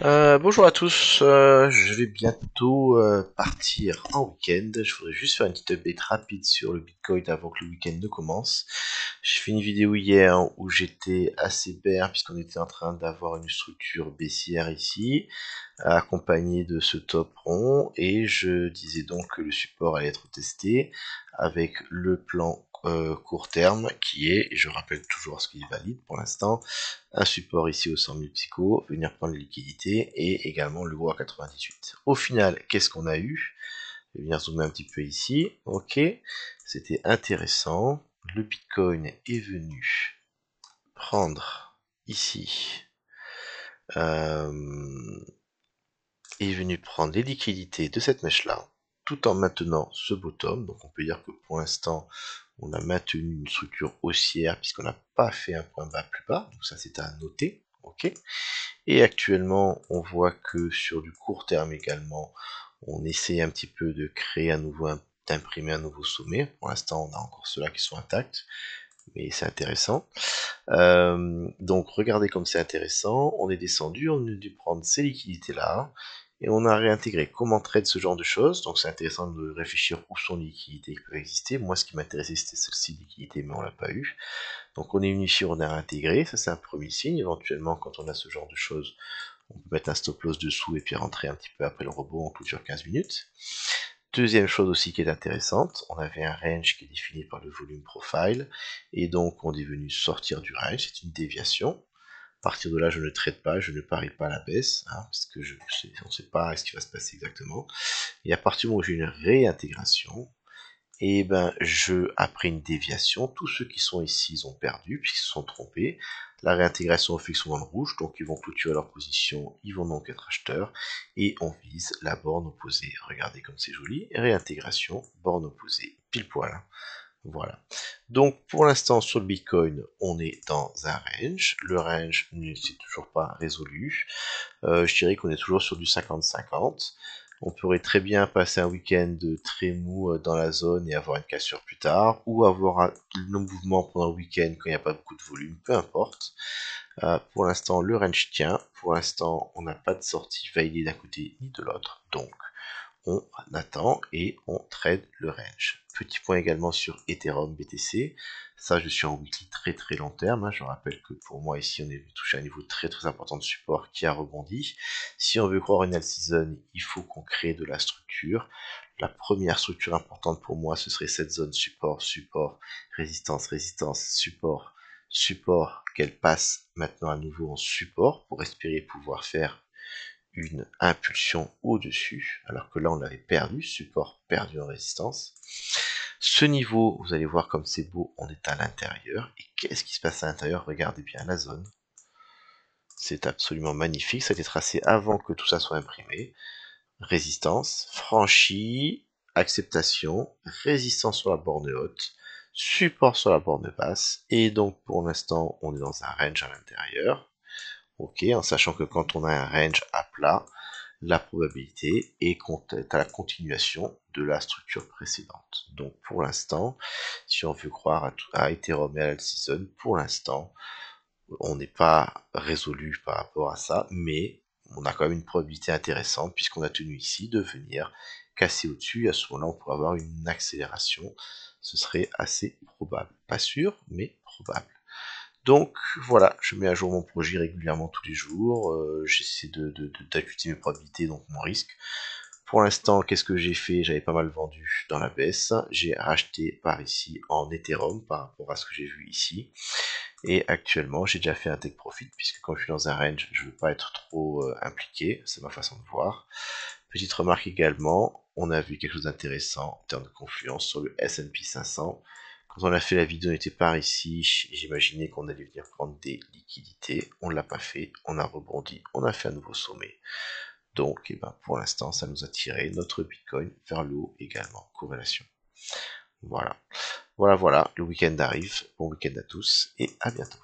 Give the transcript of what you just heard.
Bonjour à tous, je vais bientôt partir en week-end. Je voudrais juste faire une petite update rapide sur le Bitcoin avant que le week-end ne commence. J'ai fait une vidéo hier où j'étais assez bear puisqu'on était en train d'avoir une structure baissière ici, accompagnée de ce top rond, et je disais donc que le support allait être testé avec le plan court terme qui est, et je rappelle toujours ce qui est valide pour l'instant, un support ici au 100 000 psycho, venir prendre les liquidités, et également le haut à 98. Au final, qu'est-ce qu'on a eu? Je vais venir zoomer un petit peu ici. Ok, c'était intéressant. Le Bitcoin est venu prendre ici, euh, est venu prendre les liquidités de cette mèche-là, tout en maintenant ce bottom. Donc on peut dire que pour l'instant, on a maintenu une structure haussière puisqu'on n'a pas fait un point bas plus bas. Donc ça, c'est à noter. Ok. Et actuellement, on voit que sur du court terme également, on essaie un petit peu de créer à nouveau, d'imprimer un nouveau sommet. Pour l'instant, on a encore ceux-là qui sont intacts, mais c'est intéressant. Donc regardez comme c'est intéressant. On est descendu, on a dû prendre ces liquidités-là, et on a réintégré. Comment trade ce genre de choses? Donc c'est intéressant de réfléchir où sont les liquidités qui peuvent exister. Moi, ce qui m'intéressait, c'était celle-ci, liquidité, mais on l'a pas eu. Donc on est unifié, on a réintégré. Ça, c'est un premier signe. Éventuellement, quand on a ce genre de choses, on peut mettre un stop loss dessous et puis rentrer un petit peu après le rebond en clôture 15 minutes. Deuxième chose aussi qui est intéressante, on avait un range qui est défini par le volume profile, et donc on est venu sortir du range, c'est une déviation. À partir de là, je ne trade pas, je ne parie pas à la baisse, parce que on ne sait pas ce qui va se passer exactement. Et à partir du moment où j'ai une réintégration, et ben après une déviation, tous ceux qui sont ici, ils ont perdu, puisqu'ils se sont trompés. La réintégration fait qu'ils sont dans le rouge, donc ils vont clôturer leur position, ils vont donc être acheteurs, et on vise la borne opposée. Regardez comme c'est joli, réintégration, borne opposée, pile poil. Voilà. Donc pour l'instant sur le Bitcoin, on est dans un range. Le range ne s'est toujours pas résolu. Je dirais qu'on est toujours sur du 50-50. On pourrait très bien passer un week-end très mou dans la zone et avoir une cassure plus tard, ou avoir un mouvement pendant le week-end quand il n'y a pas beaucoup de volume, peu importe. Pour l'instant, le range tient. Pour l'instant, on n'a pas de sortie validée d'un côté ni de l'autre. Donc, on attend et on trade le range. Petit point également sur Ethereum BTC. Ça, je suis en weekly très très long terme. Je rappelle que pour moi ici, on est touché à un niveau très très important de support qui a rebondi. Si on veut croire une alt-season, il faut qu'on crée de la structure. La première structure importante pour moi, ce serait cette zone support, support, résistance, résistance, support, support, qu'elle passe maintenant à nouveau en support pour espérer pouvoir faire une impulsion au-dessus, alors que là on l'avait perdu, support perdu en résistance. Ce niveau, vous allez voir comme c'est beau, on est à l'intérieur. Et qu'est-ce qui se passe à l'intérieur? Regardez bien la zone. C'est absolument magnifique, ça a été tracé avant que tout ça soit imprimé. Résistance, franchie, acceptation, résistance sur la borne haute, support sur la borne basse, et donc pour l'instant on est dans un range à l'intérieur. Ok, en sachant que quand on a un range à plat, la probabilité est à la continuation de la structure précédente. Donc pour l'instant, si on veut croire à Ethereum et à l'alt-season, pour l'instant, on n'est pas résolu par rapport à ça, mais on a quand même une probabilité intéressante puisqu'on a tenu ici de venir casser au-dessus. À ce moment-là, on pourrait avoir une accélération. Ce serait assez probable. Pas sûr, mais probable. Donc voilà, je mets à jour mon projet régulièrement tous les jours, j'essaie d'ajuster mes probabilités, donc mon risque. Pour l'instant, qu'est-ce que j'ai fait? J'avais pas mal vendu dans la baisse, j'ai racheté par ici en Ethereum par rapport à ce que j'ai vu ici, et actuellement j'ai déjà fait un take profit, puisque quand je suis dans un range, je ne veux pas être trop impliqué, c'est ma façon de voir. Petite remarque également, on a vu quelque chose d'intéressant en termes de confluence sur le S&P 500. Quand on a fait la vidéo, on était par ici, j'imaginais qu'on allait venir prendre des liquidités, on ne l'a pas fait, on a rebondi, on a fait un nouveau sommet. Donc, pour l'instant, ça nous a tiré notre Bitcoin vers le haut également, corrélation. Voilà, voilà, le week-end arrive, bon week-end à tous, et à bientôt.